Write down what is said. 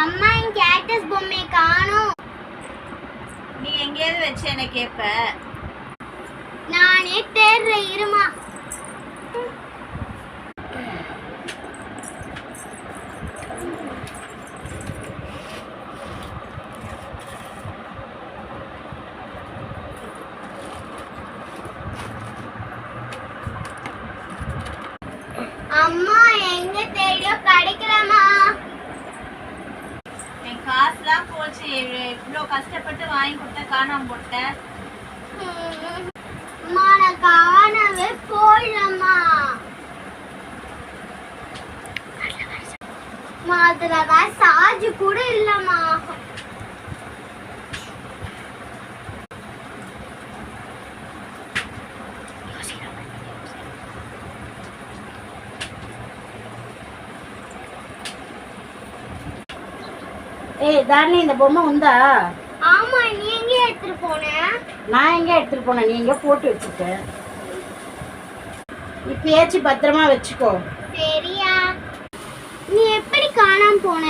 அம்மா என் கேக்டஸ் பொம்மையை காணோம். நீ எங்கேயாவது வச்சு என்ன கேட்ப? நானே தேடுறேன், இருமா. அம்மா எங்க தேடியோ கிடைக்கலமா. என் காசுலாம் போச்சு. இவ்வளோ கஷ்டப்பட்டு வாங்கி கொடுத்த காணாம போட்டேன். அம்மா நான் காணவே போயிடலம்மா. அதுல சார்ஜ் கூட இல்லம்மா. ஏய் தாரணி, இந்த பொம்மை உண்டா? ஆமா, நீ எங்க எடுத்துட்டு போன? நான் எங்க எடுத்துட்டு போனேன்? நீ எங்க போட்டு வச்சுட்ட? இப்பயாச்சும் பத்திரமா வச்சுக்கோ. சரியா? நீ எப்படி காணாம போன?